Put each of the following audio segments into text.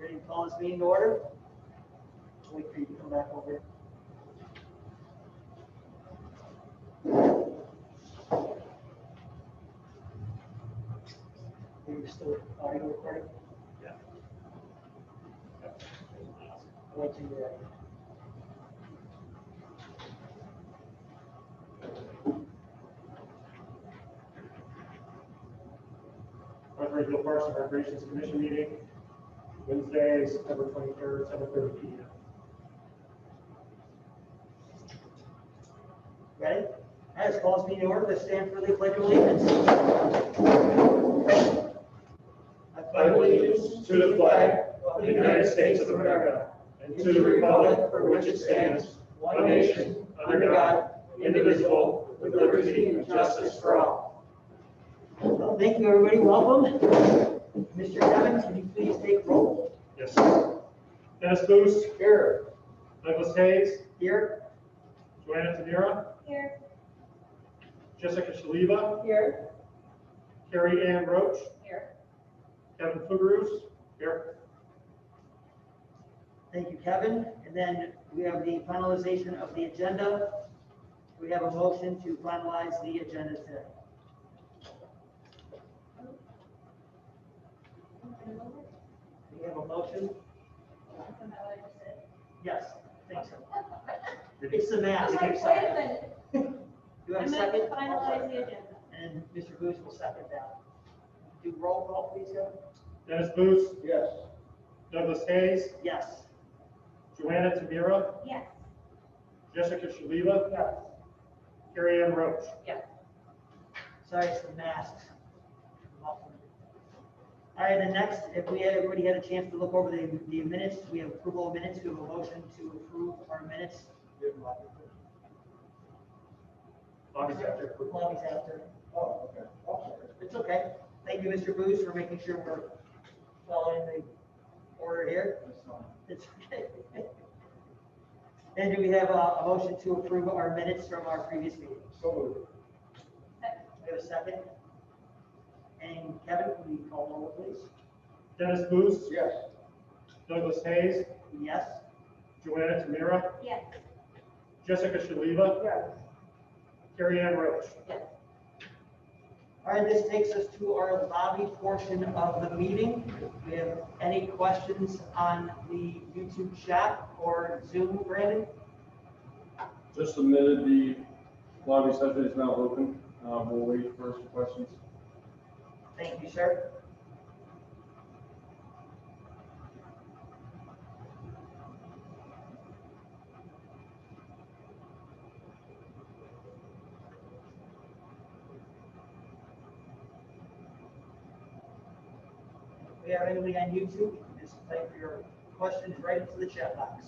Ready to call this meeting to order? Wait for you to come back over. Are you still audio recording? Yeah. Wait till you're ready. Regional Parks and Recreations Commission meeting, Wednesday, September 23rd, 7:30 p.m. Ready? All right, let's call this meeting to order. Let's stand for the Pledge of Allegiance. I pledge allegiance to the flag of the United States of America and to the republic for which it stands, one nation, under God, indivisible, with liberty and justice for all. Well, thank you, everybody. Welcome. Mr. Evans, can you please take roll? Yes, sir. Dennis Booth. Here. Douglas Hayes. Here. Joanna Tamira. Here. Jessica Shaliva. Here. Carrie Ann Roach. Here. Kevin Fugarus. Here. Thank you, Kevin. And then we have the finalization of the agenda. We have a motion to finalize the agenda today. We have a motion? Yes, I think so. It's the math. Wait a minute. Do you have a second? Finalize the agenda. And Mr. Booth will second that. Do roll call, please, Kevin? Dennis Booth. Yes. Douglas Hayes. Yes. Joanna Tamira. Yes. Jessica Shaliva. Yes. Carrie Ann Roach. Yes. Sorry, it's the masks. All right, the next, if everybody had a chance to look over the minutes, we have approval of minutes. We have a motion to approve our minutes. Bobby's after. Bobby's after. Oh, okay. Oh, sorry. It's okay. Thank you, Mr. Booth, for making sure we're following the order here. That's fine. It's okay. And do we have a motion to approve our minutes from our previous meeting? So moved. We have a second. And Kevin, can you call the roll, please? Dennis Booth. Yes. Douglas Hayes. Yes. Joanna Tamira. Yes. Jessica Shaliva. Yes. Carrie Ann Roach. Yes. All right, this takes us to our lobby portion of the meeting. Do we have any questions on the YouTube chat or Zoom, Brandon? Just submitted, the lobby session is now open. We'll wait for some questions. Thank you, sir. If we have anybody on YouTube, just type your questions right into the chat box.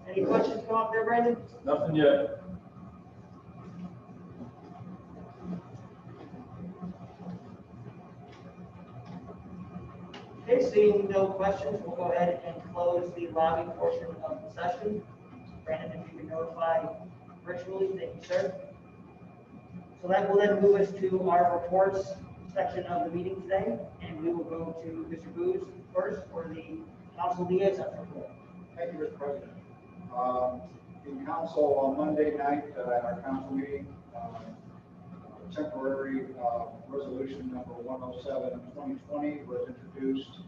Any questions come up there, Brandon? Nothing yet. Okay, seeing no questions, we'll go ahead and close the lobby portion of the session. Brandon, if you can notify virtually, thank you, sir. So that will then move us to our reports section of the meeting today, and we will go to Mr. Booth first for the council liaison report. Thank you, Mr. President. In council on Monday night, at our council meeting, temporary resolution number 107/2020 was introduced,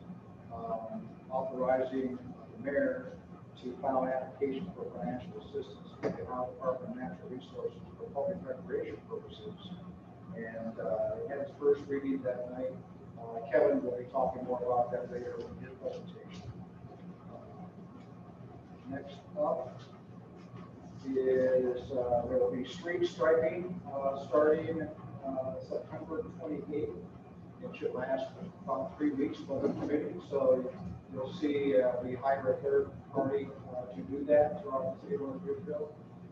authorizing the mayor to file an application for financial assistance with the Ohio Department of Natural Resources for public recreation purposes. And it had its first reading that night. Kevin will be talking more about that later in his presentation. Next up is there will be street striping starting September 28th. It should last about 3 weeks for the committee, so you'll see we hire a third party to do that throughout the city of North Ridgeville.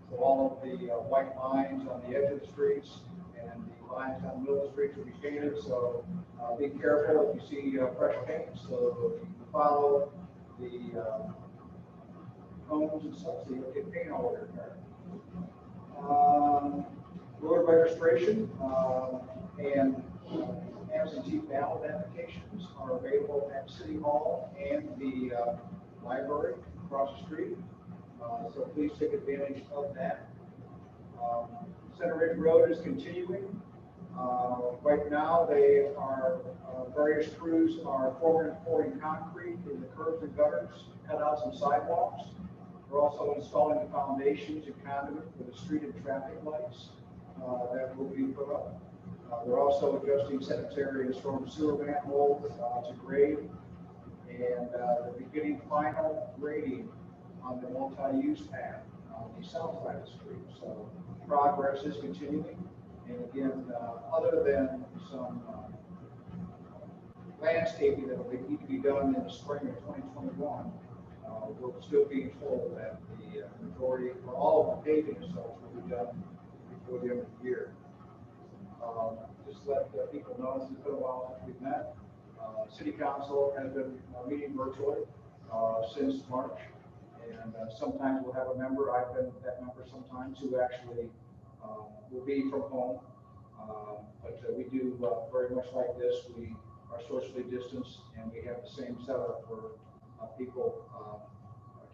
So all of the white lines on the edge of the streets and the lines down the middle of the streets will be painted. So be careful if you see fresh paint. So if you follow the homes and such, so you'll get paint all over your car. Road registration and absentee ballot applications are available at City Hall and the library across the street. So please take advantage of that. Center Ridge Road is continuing. Right now, they are, various crews are pouring concrete in the curbs and gutters, cutouts and sidewalks. We're also installing the foundations and conduit for the street and traffic lights that will be put up. We're also adjusting sanitary and storm sewer manholes to grade, and we're beginning final grading on the multi-use path on the south side of the street. So progress is continuing. And again, other than some landscaping that will need to be done in the spring of 2021, we're still being told that the majority, or all of the paving results will be done before the end of the year. Just let people know, this has been a while since we've met. City Council has been meeting virtually since March, and sometimes we'll have a member, I've been that member sometimes, who actually will be from home. But we do very much like this. We are socially distanced, and we have the same setup where people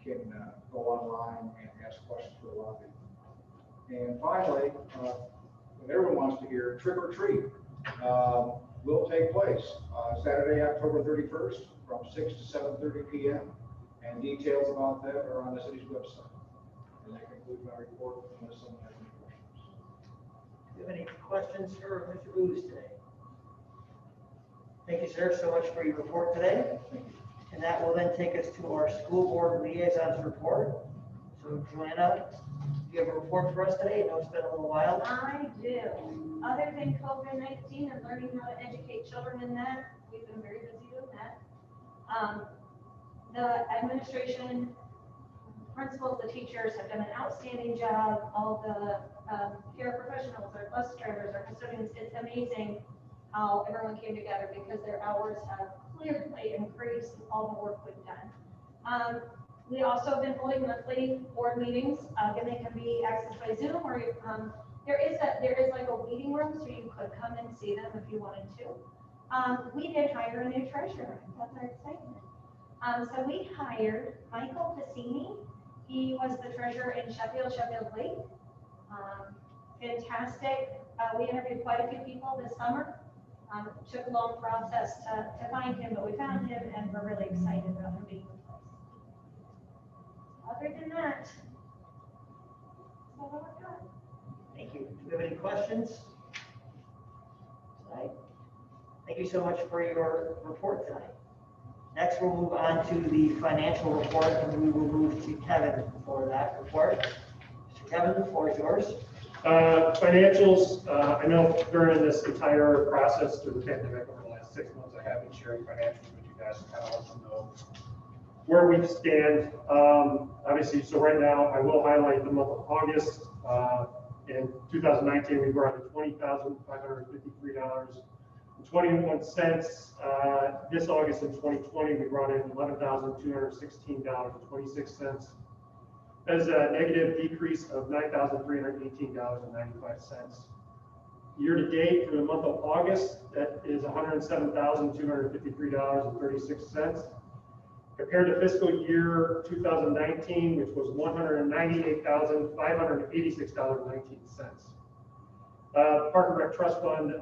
can go online and ask questions for the lobby. And finally, what everyone wants to hear, trick or treat will take place Saturday, October 31st from 6 to 7:30 p.m. And details about that are on the city's website. And that concludes my report, unless someone has any questions. Do you have any questions for Mr. Booth today? Thank you, sir, so much for your report today. Thank you. And that will then take us to our school board liaisons report. So Joanna, do you have a report for us today? I know it's been a little while. I do. Other than COVID-19 and learning how to educate children in that, we've been very busy doing that. The administration, principals, the teachers have done an outstanding job. All the paraprofessionals, our bus drivers, our custodians, it's amazing how everyone came together because their hours have clearly increased with all the work we've done. We also have been holding monthly board meetings. Again, they can be accessed by Zoom, or there is like a waiting room, so you could come and see them if you wanted to. We did hire a new treasurer. That's our excitement. So we hired Michael Pacini. He was the treasurer in Sheffield Lake. Fantastic. We interviewed quite a few people this summer. It took a long process to find him, but we found him, and we're really excited about him being in place. Other than that, that's all I've got. Thank you. Do you have any questions? Tonight? Thank you so much for your report tonight. Next, we'll move on to the financial report, and we will move to Kevin for that report. Mr. Kevin, the floor is yours. Financials, I know during this entire process through the pandemic over the last 6 months, I have been sharing financials with you guys to kind of let you know where we stand. Obviously, so right now, I will highlight the month of August. In 2019, we brought in $20,553.21. This August in 2020, we brought in $11,216.26. That is a negative decrease of $9,318.95. Year to date, for the month of August, that is $107,253.36. Compared to fiscal year 2019, which was $198,586.19. Park and Rec Trust Fund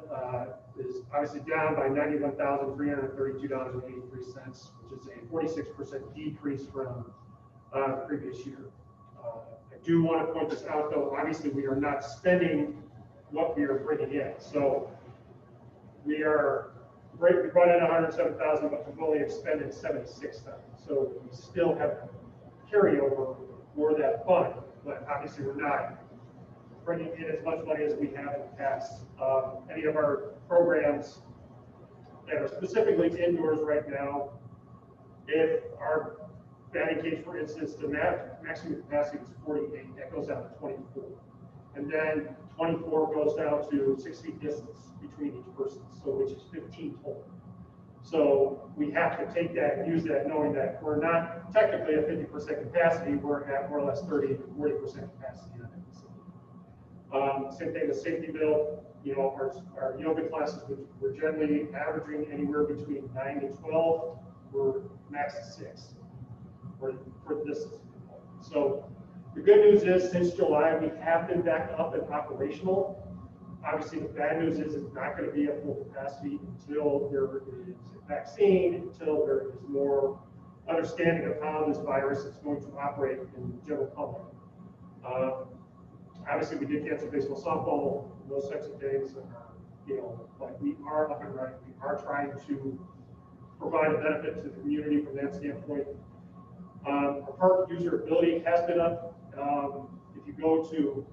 is obviously down by $91,332.83, which is a 46% decrease from the previous year. I do want to point this out, though. Obviously, we are not spending what we are bringing in. So we brought in $107,000, but we've only expended $76,000. So we still have carryover for that fund, but obviously we're not bringing in as much money as we have in the past. Any of our programs that are specifically indoors right now, if our batting cage, for instance, the maximum capacity is 48, that goes down to 24. And then 24 goes down to 6 feet distance between each person, so which is 15 total. So we have to take that and use that, knowing that we're not technically at 50% capacity, we're at more or less 30 to 40% capacity on that facility. Same thing with safety bill, you know, our yoga classes, which we're generally averaging anywhere between 9 to 12, we're max at 6 for this. So the good news is since July, we have been back up and operational. Obviously, the bad news is it's not going to be at full capacity until there is a vaccine, until there is more understanding of how this virus is going to operate in the general public. Obviously, we did cancel baseball, softball, those types of things, you know, but we are up and running. We are trying to provide a benefit to the community from that standpoint. Our park usability has been up. If you go to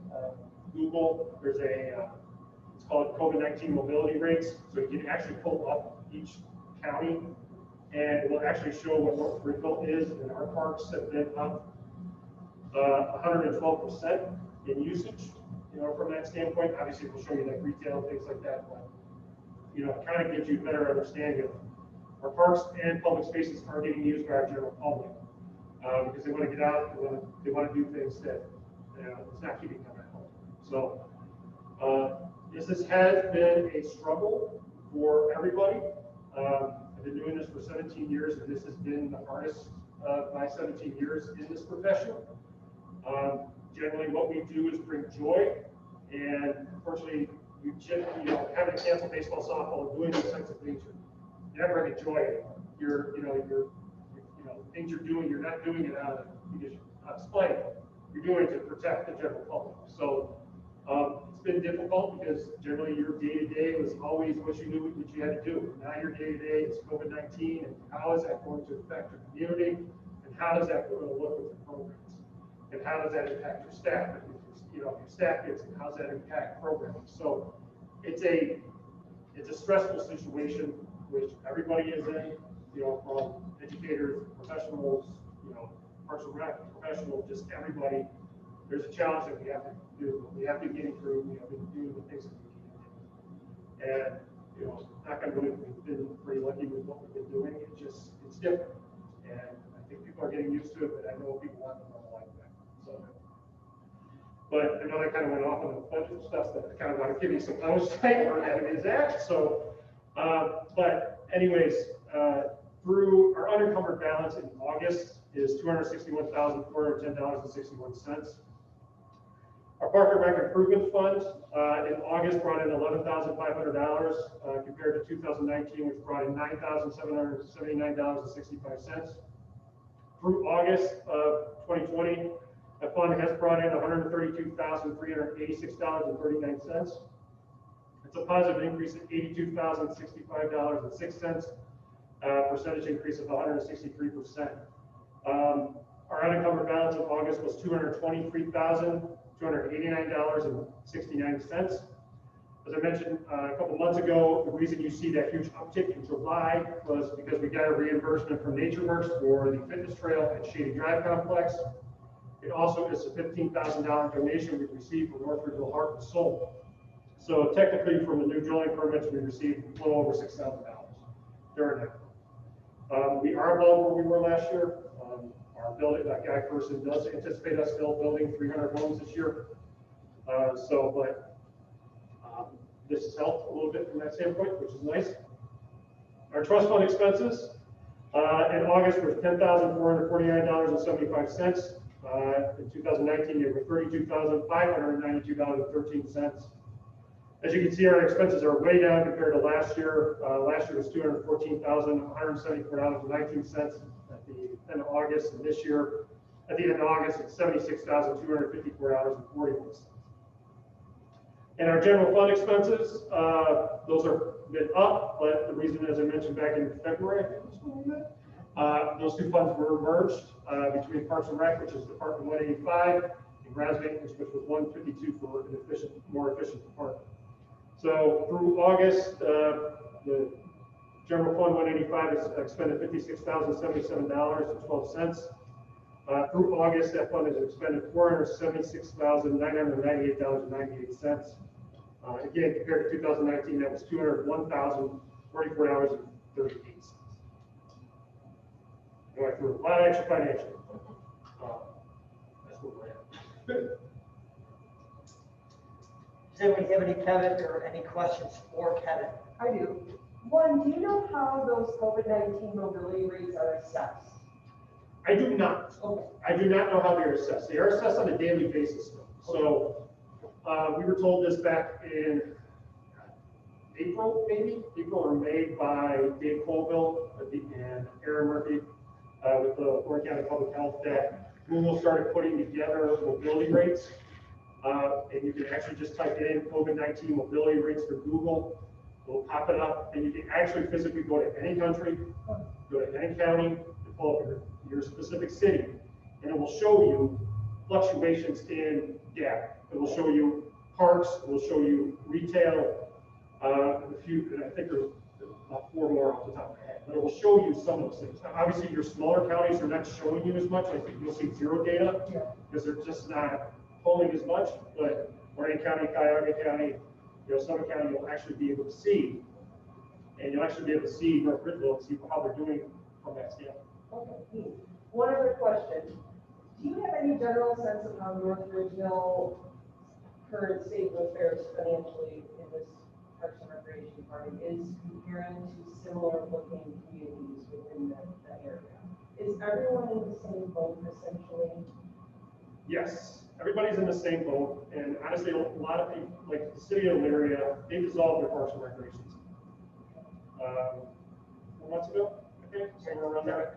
Google, there's it's called COVID-19 mobility rates. So you can actually pull up each county and it will actually show what North Springfield is, and our parks have been up 112% in usage, you know, from that standpoint. Obviously, we'll show you like retail, things like that, but, you know, it kind of gives you a better understanding of our parks and public spaces are getting used by our general public because they want to get out, they want to do things that, you know, it's not keeping them at home. So, this has been a struggle for everybody. I've been doing this for 17 years, and this has been the hardest of my 17 years in this profession. Generally, what we do is bring joy, and unfortunately, you know, having to cancel baseball, softball, doing these types of things, you're never going to enjoy it. You're things you're doing, you're not doing it out of because you're not spite. You're doing it to protect the general public. So. It's been difficult because generally your day-to-day was always what you knew what you had to do. Now your day-to-day is COVID-19, and how is that going to affect your community, and how does that going to look with your programs, and how does that impact your staff? If your staff gets it, how does that impact programming? So it's a stressful situation which everybody is in, you know, from educators, professionals, you know, Parks and Rec professionals, just everybody. There's a challenge that we have to do. We have to get through. We have to do the things that we can do. And, you know, not going to believe we've been pretty lucky with what we've been doing. It's different. And I think people are getting used to it, but I know people want to know like that. So, but I know that kind of went off on a bunch of stuff that I kind of want to give you some oversight where that is at. So, but anyways, through our unencumbered balance in August is $261,410.61. Our Park and Rec Improvement Fund in August brought in $11,500 compared to 2019, which brought in $9,779.65. Through August of 2020, the fund has brought in $132,386.39. It's a positive increase of $82,065.06, percentage increase of 163%. Our unencumbered balance in August was $223,289.69. As I mentioned a couple months ago, the reason you see that huge uptick in July was because we got a reimbursement from NatureWorks for the fitness trail at Shady Drive Complex. It also is a $15,000 donation we received from Northridgeville Heart and Soul. So technically, from the new drilling permits, we received a little over $6,000 during that. We are above where we were last year. Our building, that guy person does anticipate us still building 300 homes this year. This has helped a little bit from that standpoint, which is nice. Our trust fund expenses in August were $10,449.75. In 2019, they were $32,592.13. As you can see, our expenses are way down compared to last year. Last year was $214,174.19 at the end of August, and this year, at the end of August, it's $76,254.41. And our general fund expenses, those are a bit up, but the reason, as I mentioned back in February, I think those two funds were merged between Parks and Rec, which is Department 185, and grounds maintenance, which was 152 for an more efficient department. So through August, the general fund 185 has expended $56,077.12. Through August, that fund has expended $476,998.98. Again, compared to 2019, that was $201,044.36. 38 cents. Going through a lot of extra financial. That's what we're at. Does anybody have any, Kevin, or any questions for Kevin? I do. One, do you know how those COVID-19 mobility rates are assessed? I do not. Okay. I do not know how they are assessed. They are assessed on a daily basis. So we were told this back in April, maybe, April or May, by Dave Colville and Aaron Murphy with the Orange County Public Health, that Google started putting together mobility rates. And you can actually just type in COVID-19 mobility rates for Google. It'll pop it up, and you can actually physically go to any country, go to any county, and pull up your specific city, and it will show you fluctuations in data. It will show you parks, it will show you retail, a few, and I think there's about 4 more off the top of my head, but it will show you some of those things. Now, obviously, your smaller counties are not showing you as much, like you'll see zero data, because they're just not pulling as much, but Orange County, Cuyahoga County, Summit County, you'll actually be able to see, and you'll actually be able to see North Bridgeville and see how they're doing from that standpoint. Okay. One other question. Do you have any general sense of how North Ridgeville current state of affairs financially in this Parks and Recreation Department is comparing to similar looking communities within that area? Is everyone in the same boat essentially? Yes, everybody's in the same boat, and honestly, a lot of people, like the city of Elyria, they dissolved their Parks and Recreation. 4 months ago, I think, somewhere around there.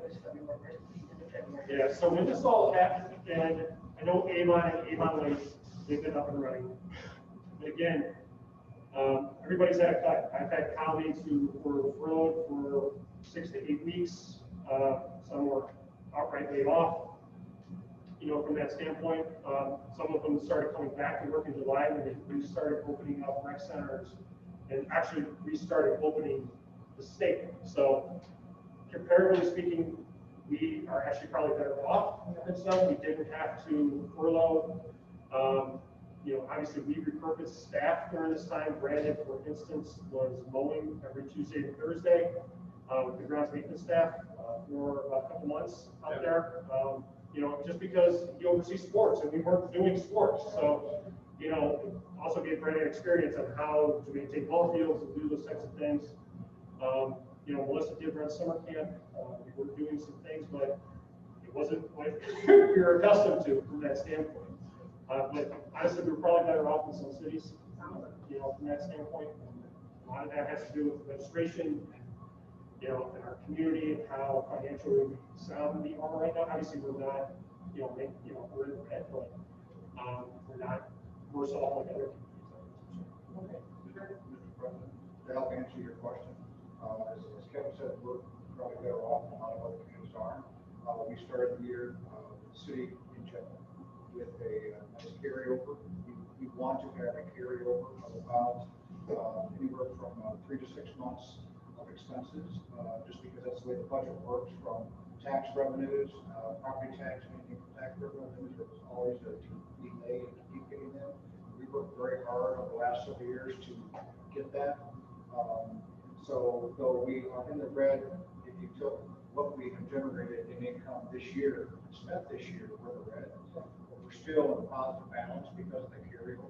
Yeah, so when this all happened, and I know Avon and Avon Lake, they've been up and running. But again, everybody's had a cut. I've had colleagues who were furloughed for 6 to 8 weeks. Some were outright laid off. From that standpoint, some of them started coming back to work in July when they restarted opening up rec centers and actually restarted opening the state. So comparatively speaking, we are actually probably better off than some. We didn't have to furlough. Obviously we repurposed staff during this time. Brandon, for instance, was mowing every Tuesday and Thursday with the grounds maintenance staff for about a couple months out there. Just because he oversees sports and we weren't doing sports. So, also gave Brandon experience on how to maintain ball fields and do those types of things. Melissa did run summer camp. We were doing some things, but it wasn't what we were accustomed to from that standpoint. But honestly, we were probably better off in some cities, from that standpoint. A lot of that has to do with registration, in our community and how financially sound we are right now. Obviously, we're not, we're in the red, but we're not worse off like other communities. Mr. President, to help answer your question, as Kevin said, we're probably better off than a lot of other communities are. We started the year, the city in general, with a nice carryover. We want to have a carryover of about anywhere from 3 to 6 months of expenses, just because that's the way the budget works, from tax revenues, property tax, anything from tax revenues. It was always a delay to keep getting them. We worked very hard over the last several years to get that. So though we are in the red, if you took what we have generated in income this year, spent this year, we're the red. But we're still in a positive balance because of the carryover.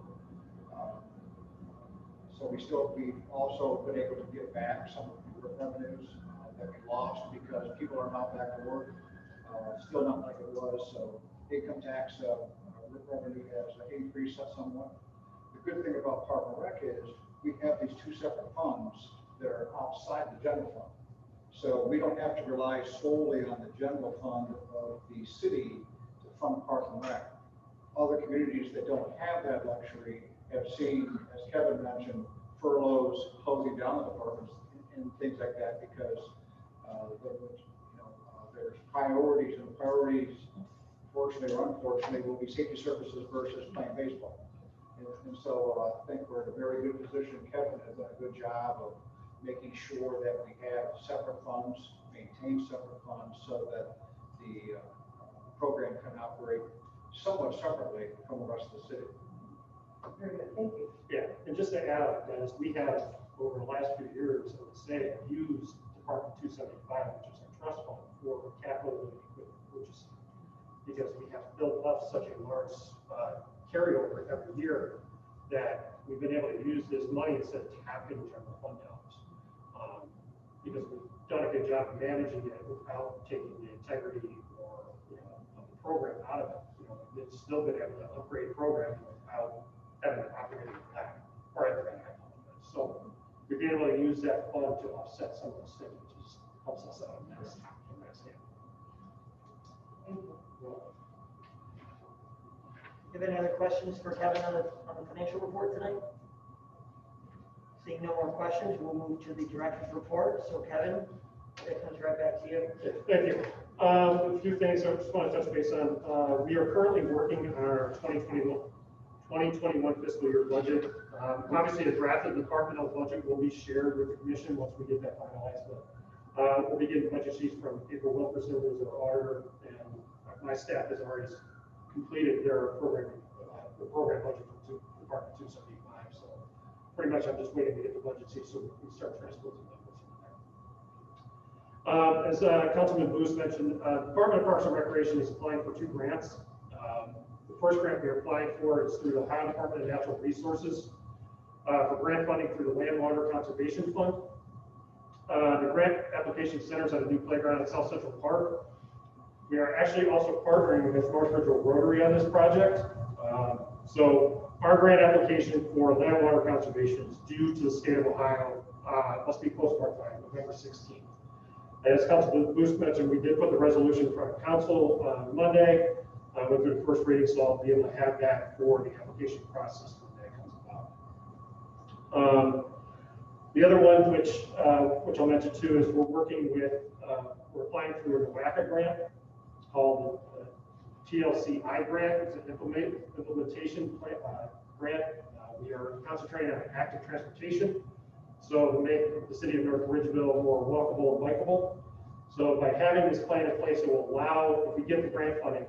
So we've also been able to get back some of the revenues that we lost because people are not back to work. Still not like it was. So income tax revenue has increased somewhat. The good thing about Park and Rec is we have these 2 separate funds that are outside the general fund. So we don't have to rely solely on the general fund of the city to fund Park and Rec. Other communities that don't have that luxury have seen, as Kevin mentioned, furloughs, closing down the departments and things like that because there's priorities, and priorities, fortunately or unfortunately, will be safety services versus playing baseball. And so I think we're in a very good position. Kevin has done a good job of making sure that we have separate funds, maintain separate funds, so that the program can operate somewhat separately from the rest of the city. Very good, thank you. Yeah, and just to add, Dennis, we have over the last few years, I would say, used Department capital equipment purchase. Because we have built up such a large carryover every year that we've been able to use this money instead of tapping general fund dollars. Because we've done a good job of managing it without taking the integrity or, of the program out of it. It's still been able to upgrade programming without having an operating impact or having an impact. So we've been able to use that fund to offset some of those things, which just helps us out in that standpoint. You have any other questions for Kevin on the financial report tonight? Seeing no more questions, we'll move to the director's report. So Kevin, that comes right back to you. Thank you. A few things I just want to touch base on. We are currently working on our 2021 fiscal year budget. Obviously, the drafted departmental budget will be shared with the commission once we get that finalized. But we'll be getting budget sheets from April Wilkerson, who's our auditor, and my staff has already completed their programming, the program budget for Department 275. So pretty much I'm just waiting to get the budget sheet so we can start transposing numbers in there. As Councilman Booth mentioned, Department of Parks and Recreation is applying for 2 grants. The first grant we're applying for is through the Ohio Department of Natural Resources for grant funding through the Land Water Conservation Fund. The grant application centers on a new playground at South Central Park. We are actually also partnering with North Ridgeville Rotary on this project. So our grant application for land water conservation is due to the state of Ohio, must be postmarked by November 16th. As Councilman Booth mentioned, we did put the resolution in front of council on Monday. Went through the first reading, so I'll be able to have that for the application process when that comes about. The other one, which I'll mention too, is we're working with, we're applying through a NOACA grant called TLCI grant. It's an implementation grant. We are concentrating on active transportation, so to make the city of North Ridgeville more walkable and bikeable. So by having this plan in place, it will allow, if we get the grant funding,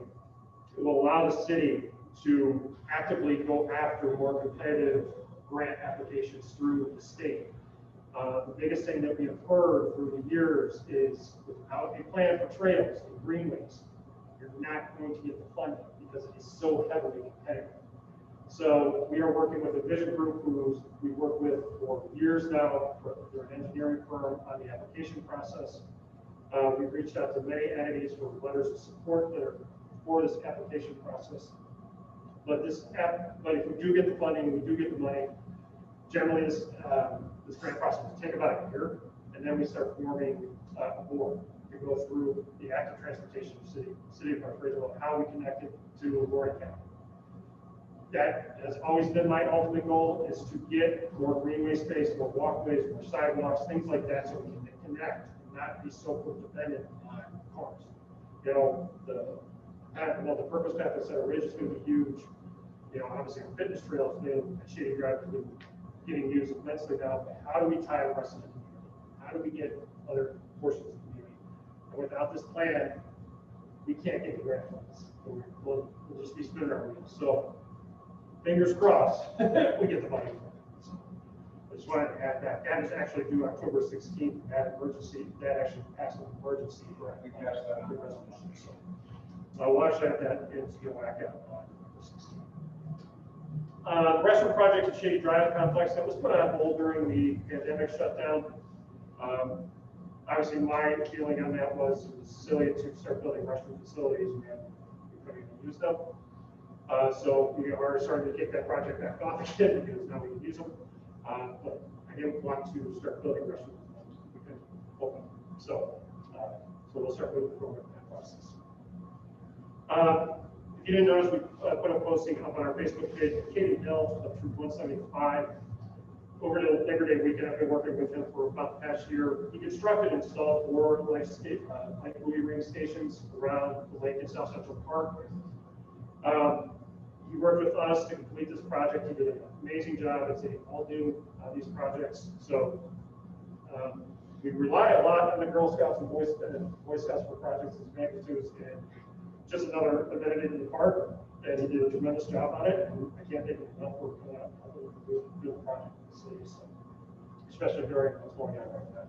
it will allow the city to actively go after more competitive grant applications through the state. The biggest thing that we have heard through the years is without a plan for trails and greenways, you're not going to get the funding because it is so heavily competitive. So we are working with a vision group who we work with for years now. They're an engineering firm on the application process. We've reached out to many entities for letters of support that are for this application process. But if we do get the funding, we do get the money, generally this grant process will take about a year, and then we start forming a board to go through the active transportation of city of North Ridgeville, how we connect it to Lorraine County. That has always been my ultimate goal, is to get more greenway space, more walkways, more sidewalks, things like that, so we can connect and not be so dependent on cars. The purpose path at Center Ridge is going to be huge. Obviously our fitness trails, at Shady Drive, have been getting used immensely now. But how do we tie the rest of the community? How do we get other portions of the community? And without this plan, we can't get the grant funds. We'll just be spinning our wheels. So fingers crossed, we get the money. So I just wanted to add that. That is actually due October 16th. That emergency, that actually passed an emergency. We passed that. Resolution. So we'll actually have that into the WAC out on October 16th. The restroom project at Shady Drive Complex, that was put on hold during the pandemic shutdown. Obviously, my feeling on that was it was silly to start building restroom facilities and we couldn't even use them. So we are starting to kick that project back off again because now we can use them. But I didn't want to start building restrooms. We couldn't open them. So we'll start moving forward in that process. If you didn't notice, we put a posting up on our Facebook page, Katie Hill, up through 175. Over the Labor Day weekend, I've been working with him for about the past year. He constructed and installed 4 light buoy ring stations around the lake in South Central Park. He worked with us to complete this project. He did an amazing job. It's all new on these projects. So we rely a lot on the Girl Scouts and Boy Scouts for projects as magnitudes, and just another amenity in the park. And he did a tremendous job on it. And I can't thank him enough for doing the project in the city, so, especially during what's going on right now.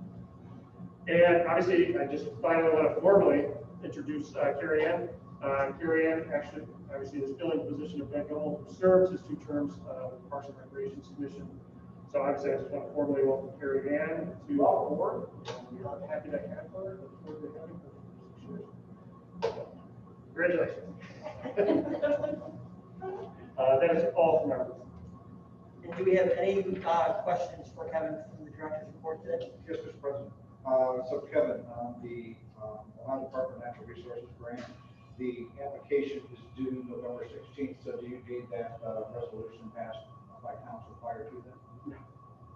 And obviously, I just finally want to formally introduce Carrie Ann. Carrie Ann actually, obviously, is filling the position of Ben Gemmell, who served his 2 terms with the Parks and Recreation Commission. So obviously, I just want to formally welcome Carrie Ann to our board. We are happy to have her. Look forward to having her for 6 years. Congratulations. That is all from our. And do we have any questions for Kevin from the director's report today? Yes, Mr. President. So Kevin, on the Ohio Department of Natural Resources grant, the application is due November 16th, so do you need that resolution passed by council prior to that?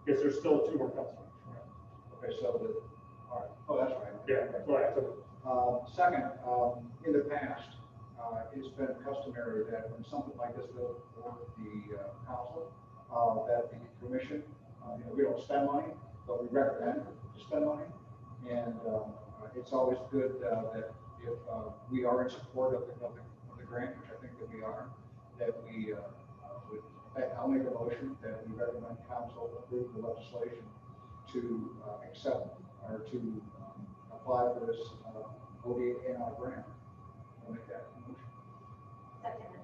Yes, there's still 2 more council. Okay, so all right, oh, that's right. Yeah, right. Second, in the past, it's been customary that when something like this goes before the council, that the commission, we don't spend money, but we recommend to spend money. And it's always good that if we are in support of the grant, which I think that we are, that we would, I'll make a motion that we recommend council approve the legislation to accept or to apply for this ODA grant. I'll make that motion. Second.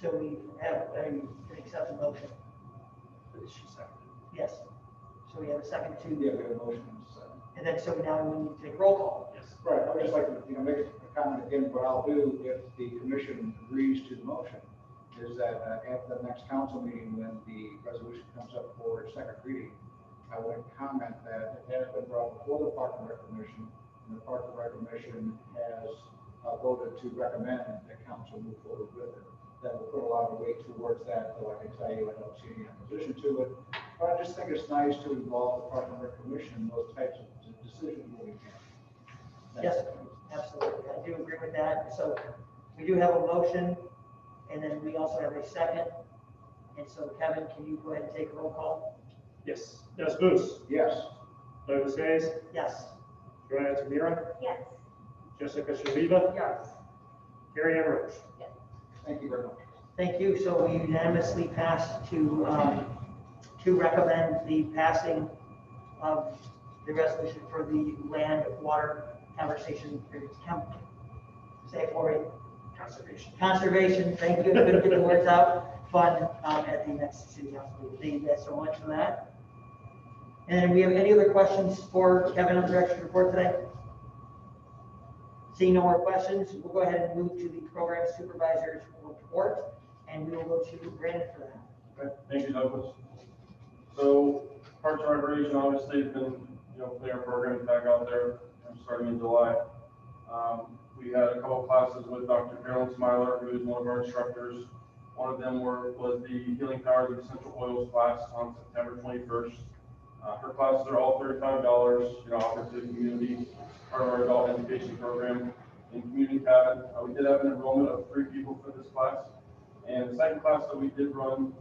So we have an accepted motion. She seconded. Yes. So we have a second to, Yeah, we have a motion and a second. and then so now we need to take roll call. Yes. Right, I would just like to, make a comment again. What I'll do if the commission agrees to the motion is that at the next council meeting, when the resolution comes up for its second reading, I would comment that it has been brought before the Park and Rec Commission, and the Park and Rec Commission has voted to recommend that council move forward with it. That will put a lot of weight towards that, though I can tell you I don't see any opposition to it. But I just think it's nice to involve the Park and Rec Commission in those types of decisions when we can. Yes, absolutely. I do agree with that. So we do have a motion, and then we also have a second. And so Kevin, can you go ahead and take a roll call? Yes. Yes, Booth. Yes. Douglas Hayes. Yes. Joanna Tamira. Yes. Jessica Shaliva. Yes. Carrie Ann Roach. Thank you very much. Thank you. So we unanimously passed to recommend the passing of the resolution for the land water conversation, say it for me. Conservation. Conservation, thank you, good to get the words out, fund at the next city council meeting. Thank you guys so much for that. And we have any other questions for Kevin on the director's report today? Seeing no more questions, we'll go ahead and move to the program supervisor's report, and we will go to Brandon for that. Okay, thank you, Douglas. So Parks and Recreation obviously has been, putting our programs back out there, starting in July. We had a couple of classes with Dr. Carolyn Smiler, who is one of our instructors. One of them was the Healing Powers of Essential Oils class on September 21st. Her classes are all $35, offered to the community, part of our adult education program in Community Cabin. We did have an enrollment of 3 people for this class. And the second class that we did run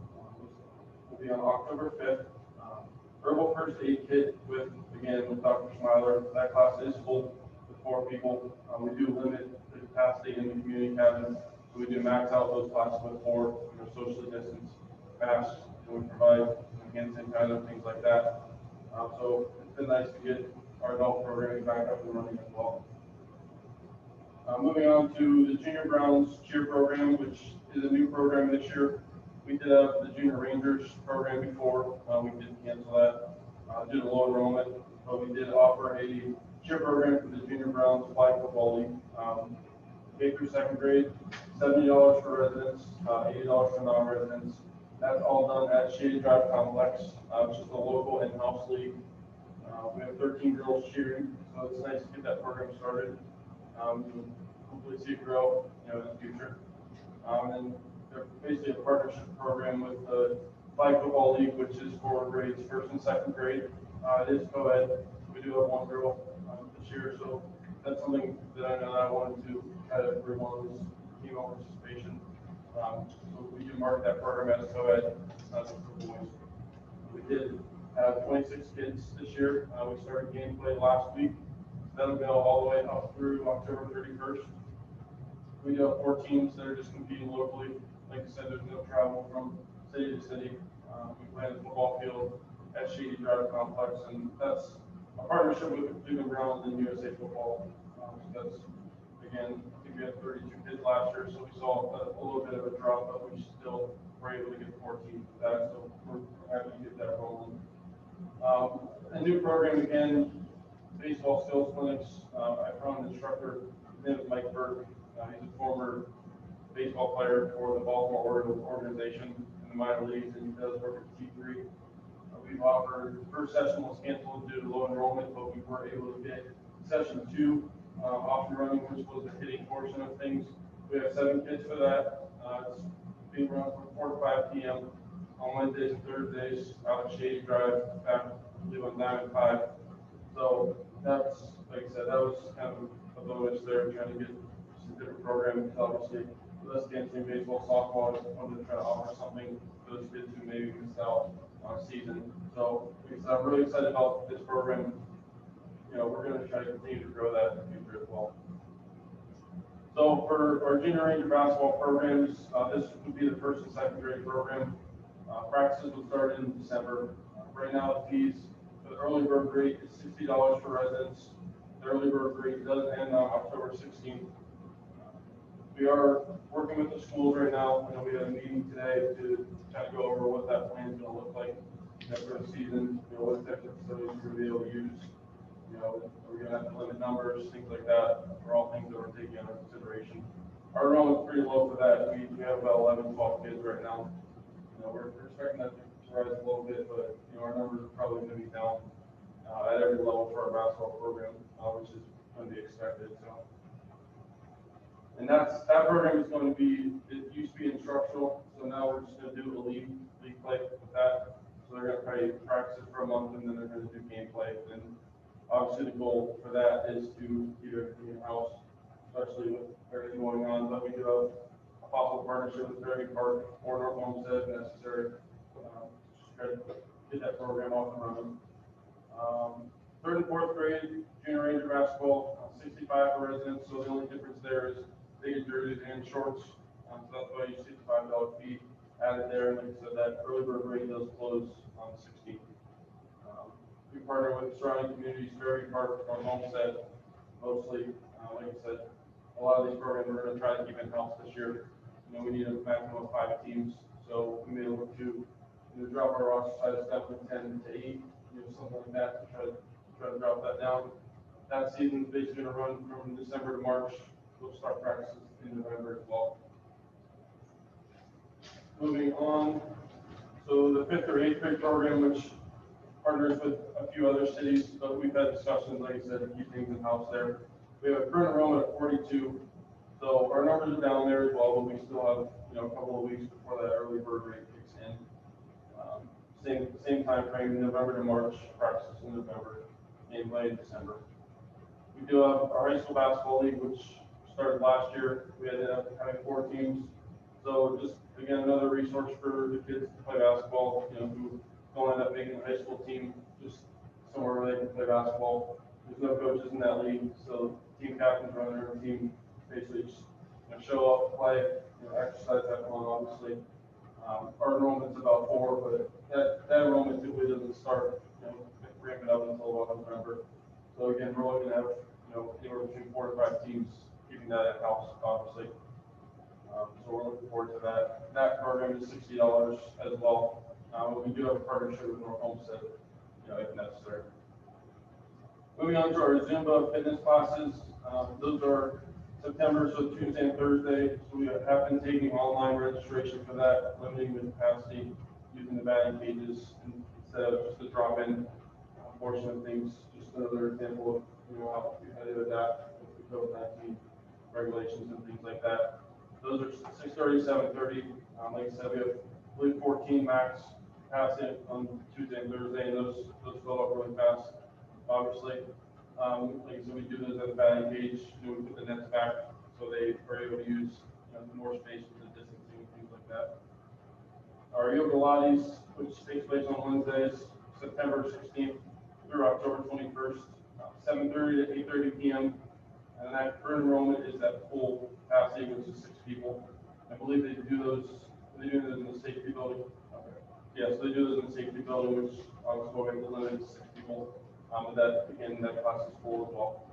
will be on October 5th. Herbal First Aid Kit with Dr. Smiler. That class is full with 4 people. We do limit the capacity in the Community Cabin. So we do max out those classes with 4, socially distanced, masks, and we provide hand sanitizer, things like that. So it's been nice to get our adult programming back up and running as well. Moving on to the Junior Browns cheer program, which is a new program this year. We did have the Junior Rangers program before. We did cancel that due to low enrollment, but we did offer a cheer program for the Junior Browns flag football league. K through 2nd grade, $70 for residents, $80 for non-residents. That's all done at Shady Drive Complex, which is the local in-house league. We have 13 girls cheering, so it's nice to get that program started. Hopefully see it grow, in the future. And they're basically a partnership program with the Flag Football League, which is for grades 1st and 2nd grade. It is co-ed. We do have 1 girl this year, so that's something that I know that I wanted to try to bring on was female participation. So we do market that program as co-ed, not just for boys. We did have 26 kids this year. We started gameplay last week. That'll go all the way up through October 31st. We do have 4 teams that are just competing locally. Like I said, there's no travel from city to city. We play in the football field at Shady Drive Complex, and that's a partnership with Cleveland Browns and USA Football. So that's, again, I think we had 32 kids last year, so we saw a little bit of a drop, but we still were able to get 14 for that, so we're happy to get that rolling. A new program again, baseball skills clinics. I found an instructor, his name is Mike Burke. He's a former baseball player for the Baltimore Orioles organization in the minor leagues, and he does work at T3. We've offered, first session was canceled due to low enrollment, but we were able to get session 2 off and running, which was the hitting portion of things. We have 7 kids for that. It's being run from 4 to 5 p.m. on Wednesdays and Thursdays out at Shady Drive, back I believe on Diamond 5. So that's, like I said, that was kind of a bonus there, trying to get some different programs. Obviously, with us dancing, baseball, softball, I wanted to try to offer something for those kids who maybe missed out on a season. So I'm really excited about this program. You know, we're going to try to continue to grow that in the future as well. So for our junior ranger basketball programs, this would be the first and second grade program. Practices will start in December. Right now, the fees for the early bird rate is $60 for residents. The early bird rate does end on October 16th. We are working with the schools right now. I know we had a meeting today to kind of go over what that plan is going to look like for the season. You know, what types of facilities we're going to be able to use. You know, we're going to have to limit numbers, things like that, are all things that we're taking into consideration. Our enrollment's pretty low for that. We have about 11, 12 kids right now. You know, we're expecting that to rise a little bit, but you know, our numbers are probably going to be down at every level for our basketball program, which is going to be expected. So, and that program is going to be, it used to be instructional, so now we're just going to do a league play with that. So they're going to probably practice it for a month, and then they're going to do game play. And obviously, the goal for that is to keep everything in-house, especially with everything going on. But we do have a possible partnership with Berry Park or North Homestead if necessary. Just try to get that program off and running. Third and fourth grade, junior ranger basketball, 65 for residents. So the only difference there is they get jerseys and shorts. So that's why you see the $5 fee added there. And like I said, that early bird rate does close on the 16th. We partner with surrounding communities, Berry Park, or Homestead, mostly. Like I said, a lot of these programs we're going to try to keep in-house this year. You know, we need a maximum of 5 teams, so we may look to drop our roster size down from 10 to 8, something like that, to try to drop that down. That season is basically going to run from December to March. We'll start practices in November as well. Moving on, so the 5th or 8th grade program, which partners with a few other cities, but we've had discussions, like I said, to keep things in-house there. We have a current enrollment of 42, so our numbers are down there as well, but we still have a couple of weeks before that early bird rate kicks in. Same time frame, November to March, practices in November, game play in December. We do have our high school basketball league, which started last year. We ended up having 4 teams, so just again another resource for the kids to play basketball. Who don't end up making a high school team, just somewhere where they can play basketball. There's no coaches in that league, so team captains run their own team, basically just show up, play, exercise that one, obviously. Our enrollment's about 4, but that enrollment typically doesn't start, ramp it up until about November. So again, we're looking at anywhere between 4 to 5 teams, keeping that in-house, obviously. So we're looking forward to that. That program is $60 as well. We do have a partnership with North Homestead, if necessary. Moving on to our Zumba fitness classes. Those are September, so Tuesday and Thursday. So we have been taking online registration for that, limiting the capacity, using the batting cages instead of just the drop-in portion of things. Just another example of how we had to adapt with the COVID-19 regulations and things like that. Those are 6:30, 7:30. Like I said, we have, I believe, 14 max capacity on Tuesday and Thursday, and those fill up really fast, obviously. Like I said, we do those at the batting cage. We put the nets back so they are able to use more space with the distancing and things like that. Our yoga Pilates, which takes place on Wednesdays, September 16th through October 21st, 7:30 to 8:30 p.m. And that current enrollment is at full capacity, which is 6 people. I believe they do those in the safety building. Okay. Yeah, so they do this in the safety building, which obviously we're going to limit to 6 people. But that, again, that class is full as well.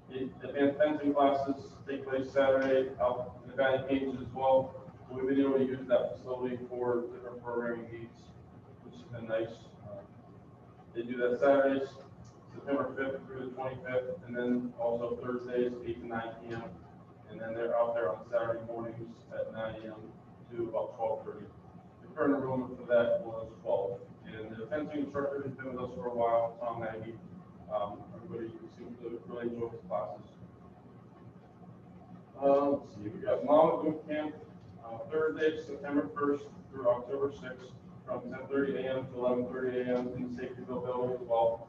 The advanced fencing classes take place Saturday out in the batting cages as well. So we've been able to use that facility for different programming needs, which has been nice. They do that Saturdays, September 5th through the 25th, and then also Thursdays, 8 to 9 p.m. And then they're out there on Saturday mornings at 9 a.m. to about 12:30. The current enrollment for that was 12. And the fencing instructor has been with us for a while, Tom Nagy. Everybody seems to really enjoy his classes. Let's see, we got Mama Boot Camp, Thursday, September 1st through October 6th, from 10:30 a.m. to 11:30 a.m. in the Safetyville building as well.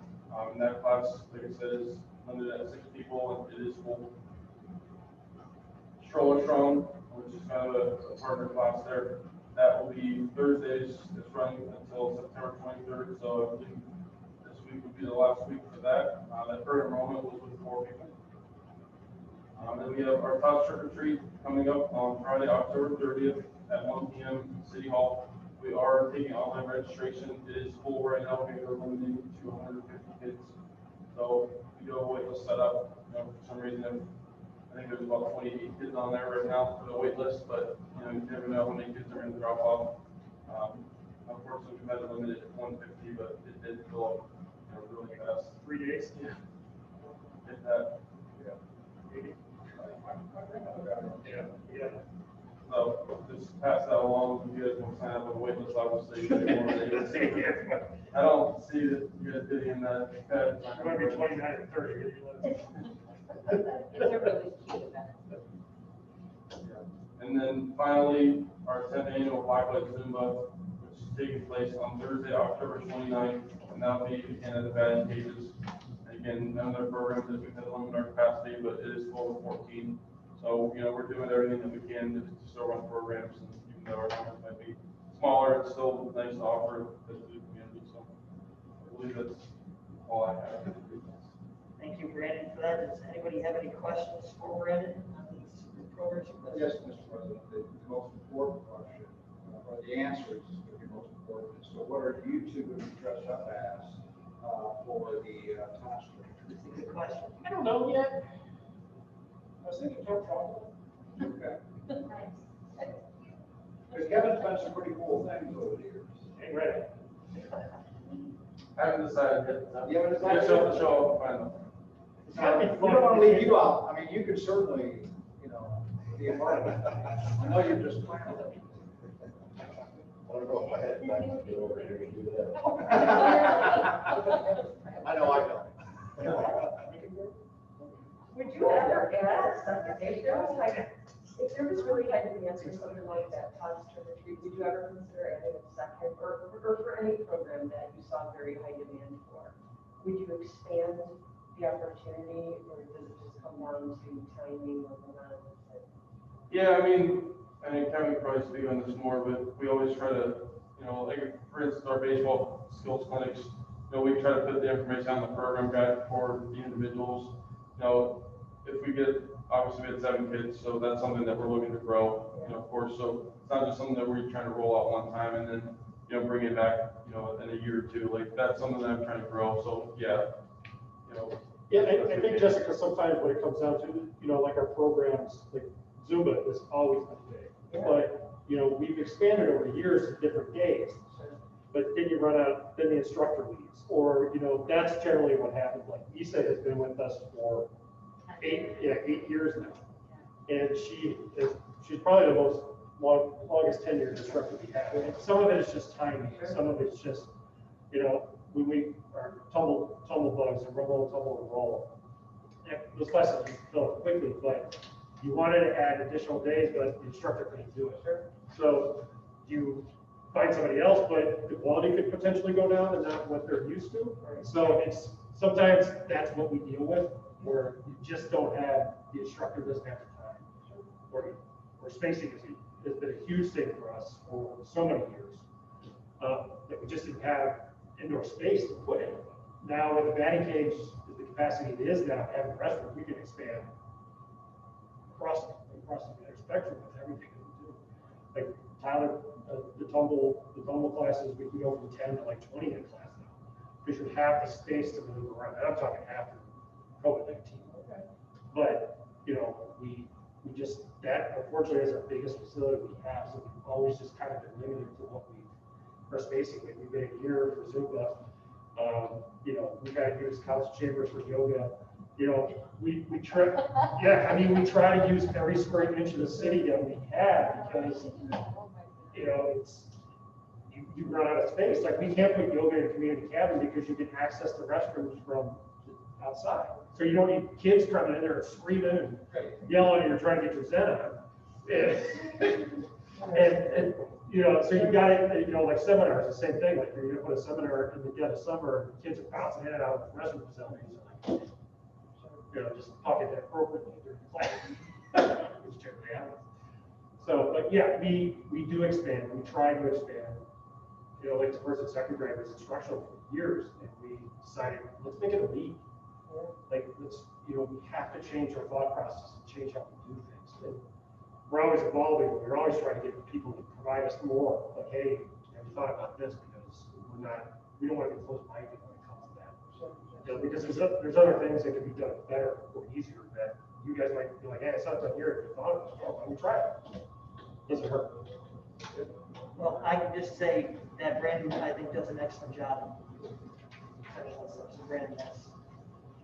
And that class, like I said, is limited at 6 people, and it is full. Stroller Strong, which is kind of a partner class there. That will be Thursdays. It's running until September 23rd. So I believe this week would be the last week for that. That current enrollment was with 4 people. Then we have our Tots Trick or Treat coming up on Friday, October 30th at 1 p.m. in City Hall. We are taking online registration. It is full right now. We are limiting to 250 kids. So we do have a wait list set up. You know, for some reason, I think there's about 28 kids on there right now for the wait list, but you know, you never know how many kids are going to drop off. Unfortunately, we had it limited at 150, but it did fill up, you know, really fast. 3 days? Yeah. Hit that. Yeah. So just pass that along. If you guys want to sign up on the wait list, obviously. I don't see that you guys getting in that. It's going to be 29 and 30. It's a really cute event. And then finally, our 10th annual Blacklight Zumba, which is taking place on Thursday, October 29th, and that'll be again at the batting cages. Again, none of their programs that we've had to limit our capacity, but it is full of 14. So, you know, we're doing everything that we can to still run programs, and even though our numbers might be smaller, it's still nice to offer to the community. So I believe that's all I have. Thank you, Brandon, for that. Does anybody have any questions for Brandon on these programs? Yes, Mr. President, the most important question, or the answer is the most important. So what are you two going to dress up as for the Tots Trick or Treat? It's a good question. I don't know yet. I was thinking dark chocolate. Okay. Nice. Because Kevin's done some pretty cool things over the years. Ain't ready. I haven't decided yet. You haven't decided? Show up, find them. It's gotta be We fun. don't want to leave you out. I mean, you could certainly, you know, be a part of it. I know you're just planning it. I don't know if I had time to get over here and do that. I know I don't. Would you ever ask, if there was really high demand for something like that, Tots Trick or Treat, would you ever consider adding a second, or for any program that you saw very high demand for? Would you expand the opportunity, or does it just come down to timing or the amount? Yeah, I mean Kevin could probably speak on this more, but we always try to, you know, like for instance, our baseball skills clinics, you know, we try to put the information on the program guide for the individuals. You know, if we get, obviously we had 7 kids, so that's something that we're looking to grow, you know, of course. So it's not just something that we're trying to roll out one time and then, you know, bring it back, you know, in a year or two. Like that's something that I'm trying to grow. So yeah, you know. Yeah, I think, Jessica, sometimes when it comes down to, you know, like our programs, like Zumba has always been big. But, you know, we've expanded over the years to different days. But then you run out, then the instructor leaves. Or, you know, that's generally what happens. Like Issa has been with us for 8 years now. And she's probably the longest tenured instructor we have. And some of it is just timing. Some of it's just, you know, we are tumble bugs and rumble, tumble, and roll. Yeah, those classes fill up quickly, but you wanted to add additional days, but the instructor couldn't do it. So you find somebody else, but the quality could potentially go down and not what they're used to. So it's sometimes that's what we deal with, where you just don't have, the instructor doesn't have the time. Or spacing has been a huge thing for us for so many years, that we just didn't have indoor space to put in. Now with the batting cage, the capacity it is now, having the restroom, we can expand across the entire spectrum with everything that we do. Like Tyler the tumble classes, we can go from 10 to like 20 in a class now. Because you have the space to move around, and I'm talking after COVID-19. Okay. But, you know, we just, that unfortunately is our biggest facility we have, so we've always just kind of been limited to what our spacing. We've been here for Zumba, you know, we've got to use couch chambers for yoga. You know, we try, yeah, I mean, we try to use every square inch of the city that we have because, you know, you run out of space. Like, we can't put yoga in a community cabin because you can access the restrooms from outside. So you don't need kids coming in there and screaming and yelling and you're trying to get your Zen on. And you know, so you got it, you know, like seminars, the same thing. Like, you're gonna put a seminar in the dead of summer, kids are bouncing in and out of the restroom facilities. You know, just pocket that appropriately during class, which generally happens. So, but yeah, we do expand, we try to expand. You know, like the first and second grade was instructional for years, and we decided, let's make it a league. Like, let's, you know, we have to change our thought process and change how we do things. And we're always evolving, we're always trying to get people to provide us more, like, hey, have you thought about this? Because we don't want to be close-minded when it comes to that. You know, because there's other things that can be done better or easier that you guys might be like, hey, it's not done here, if you thought of it, well, let me try it. Doesn't hurt. Well, I can just say that Brandon, I think, does an excellent job. So Brandon, that's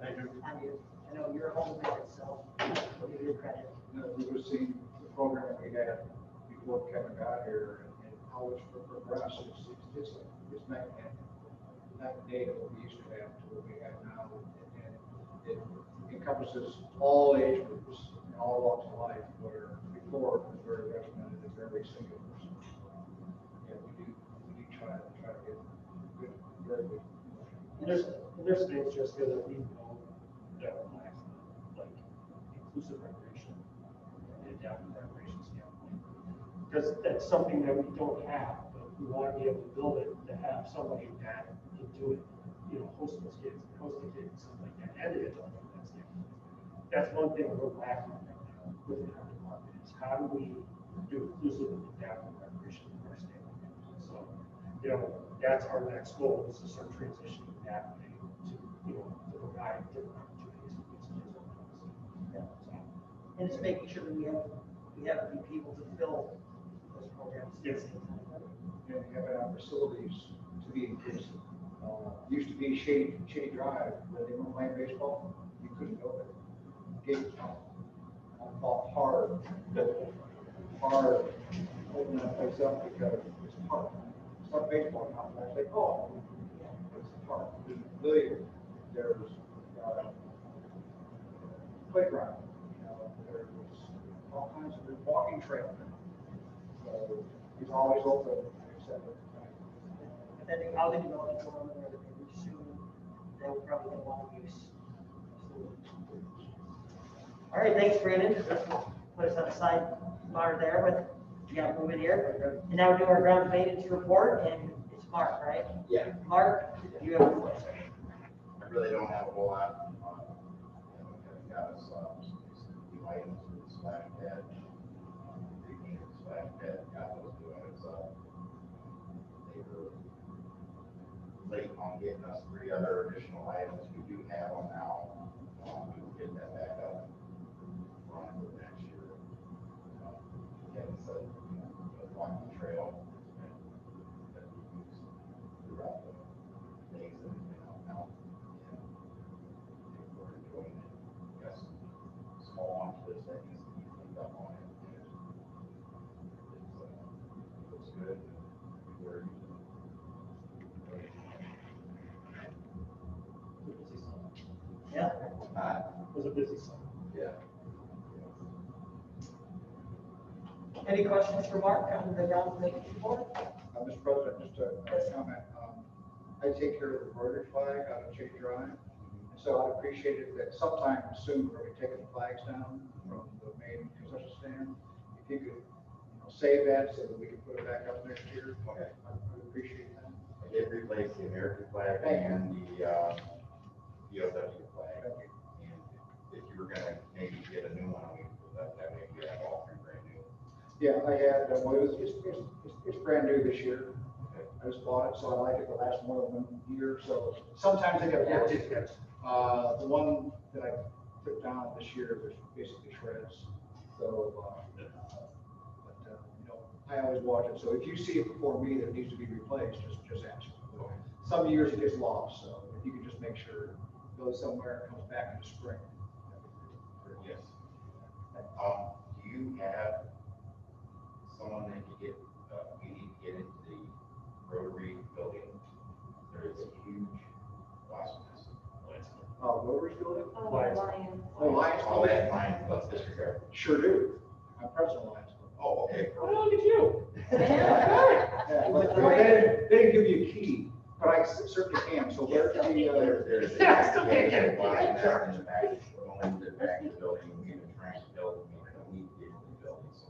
Thank you. on you. I know you're a home man, so I'll give you credit. You know, we were seeing the program that we had before Kevin got here and how it's progressed. It's night and day to what we used to have to what we have now. And it encompasses all age groups and all walks of life, where before it was very regimented and very single person. Yeah, we do try to get good, very good. There's things just here that we know that are lack, like inclusive recreation, and adaptive recreation standpoint. Because that's something that we don't have, but we want to be able to build it to have somebody that can do it, you know, host those kids, host the kids, something like that, and the adult from that standpoint. That's one thing we're lacking right now within our department, is how do we do inclusive and adaptive recreation from our standpoint. So, you know, that's our next goal, is to start transitioning that way to, you know, to provide different opportunities for these kids. Yeah. And it's making sure that we have the people to fill those programs. Yes. You know, having our facilities to be inclusive. Used to be Shady Drive, where they were playing baseball, you couldn't go there. Gates I fought hard, open that place up because it's a park. It's not a baseball complex, they call it. It's a park. There's a pavilion, there's playground, you know, there's all kinds of, there's walking trail. So it's always open, except for tonight. But then how they develop going on there, maybe soon, they will probably get a lot of use. All right, thanks, Brandon. Put us on the sidebar there, but we got to move in here. And now do our ground maintenance report, and it's Mark, right? Yeah, Mark, you have the floor, sir. I really don't have a whole lot. Got us, new items with the splash pad. Repainted the splash pad, got those doing its, they were late on getting us 3 other additional items. We do have them now. We will get that back up running for next year. Kevin said, you know, the walking trail that we use throughout the days that we've been out now. And we're enjoying it. Got some small ones that needs to be cleaned up on it. It looks good. We're using it. Yeah. It was a busy summer. Yeah. Any questions for Mark on the ground maintenance report? Mr. President, just a comment. I take care of the Rotary flag out of Shady Drive. So I'd appreciate it that sometime soon we're taking the flags down from the main concession stand. If you could, save that so that we can put it back up next year. Okay. I would appreciate that. I did replace the American flag Thank you. and the POW flag. Thank you. And if you were gonna maybe get a new one, that way we have all 3 brand new. Yeah, I had, well, it's brand new this year. I just bought it, so I like it to last more than 1 year, so sometimes they got warranty. The one that I took down this year was basically shreds, so, you know, I always watch it, so if you see it before me that it needs to be replaced, just ask. Some years it gets lost, so if you can just make sure it goes somewhere and comes back in the spring. Yes. Do you have someone that you get, you need to get into the Rotary building? There is a huge wasp nest. Rover's building? Oh, Lions. Lions. Oh, Lions. All that mine, let's disregard. Sure do. I'm president of Lions. Oh, okay. Oh, look at you. Yeah, but they didn't give you a key, but I certainly can, so there's the, There's a. Yeah, I still can't get it. Wasp nest in the back, going to the back of the building, we're trying to build, we need to get in the building, so.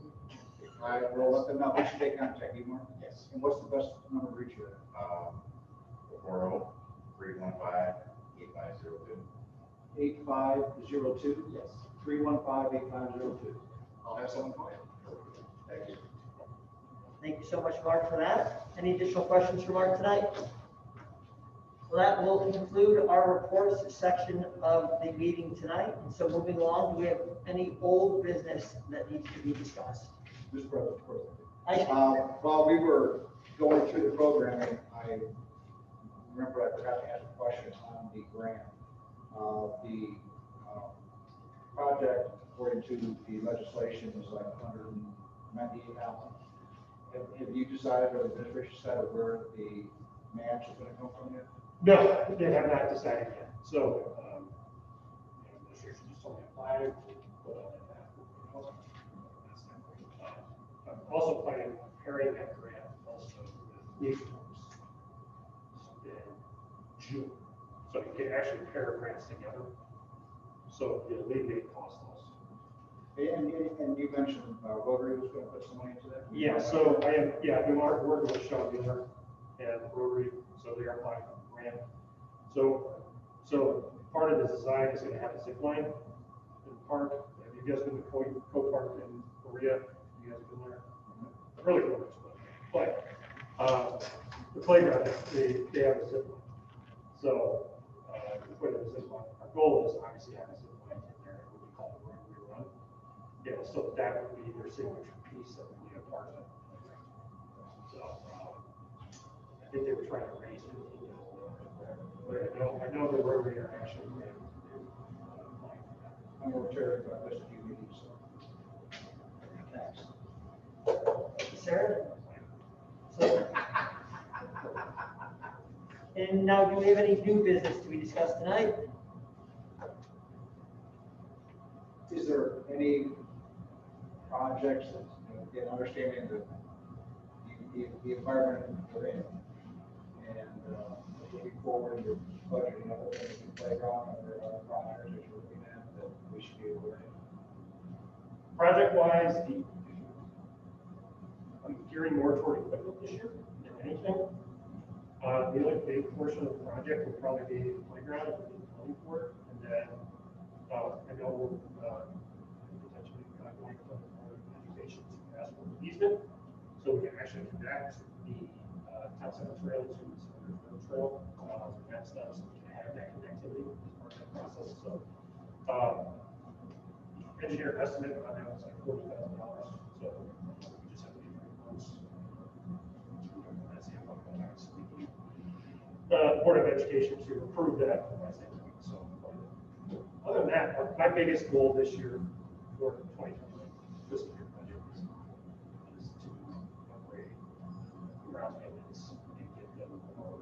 we can I will let them know, we should take contact, you, Mark. Yes. And what's the best number to reach you at? 40-315-8502. 8502? Yes. 315-8502. I'll have someone call you. Thank you. Thank you so much, Mark, for that. Any additional questions for Mark tonight? Well, that will conclude our reports section of the meeting tonight. And so moving along, do we have any old business that needs to be discussed? Mr. President, of course. I, While we were going through the programming, I remember I forgot to ask a question on the grant. The project, according to the legislation, is like $198,000. Have you decided, or the administration decided where the match is going to come from yet? No, they have not decided yet. So, this year's just only applied. I'm also planning on pairing that grant also with NationWorks in June. So you can actually pair grants together. So it alleviate cost also. And you mentioned Rotary was going to put some money into that? Yeah, so I've been working with Sean Miller and Rotary, so they are applying for the grant. So part of the design is going to have a zip line in the park. Have you guys been to Co-Park in Korea? You guys been there? Really cool. But the playground, they have a zip line. So with a zip line, our goal is obviously have a zip line in there, what we call the Rotary Run. Yeah, so that would be their signature piece that would be a part of it. So, I think they were trying to raise $15 million. But I know the Rotary are actually. I'm going to chair this a few meetings, so. Thanks. Sarah? So, and now, do we have any new business to be discussed tonight? Is there any projects that, in understanding the environment we're in, and looking forward to budgeting other things in the playground, are there other projects that you're looking at that we should be aware of? Project-wise, I'm gearing more toward equipment this year than anything. The only big portion of the project will probably be the playground, if we're planning for it, and then, I know we're, potentially going to put more education to ask for easement, so we can actually connect the, town center trail to the center trail, and that stuff, so we can have that connectivity as part of that process, so, engineer estimate on that was like $40,000, so we just have to be very close. That's the Board of Education to approve that. So, other than that, my biggest goal this year for 2020 fiscal year budget is to upgrade ground maintenance and get them more.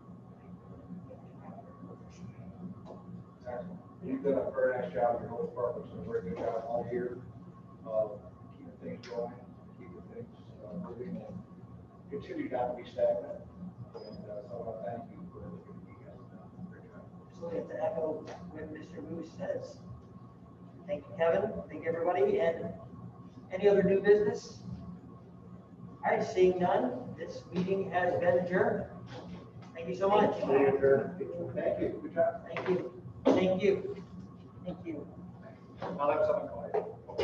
Excellent. You've done a very nice job, your whole department's done a very good job all year, keeping things going, keeping things moving, and continue not to be stagnant. And so I want to thank you for everything you guys have done. Great job. So we have to echo what Mr. Moose says. Thank you, Kevin. Thank you, everybody. And any other new business? All right, seeing none, this meeting has been adjourned. Thank you so much. Thank you, good job. Thank you. Thank you. Thank you. I'll have someone call you.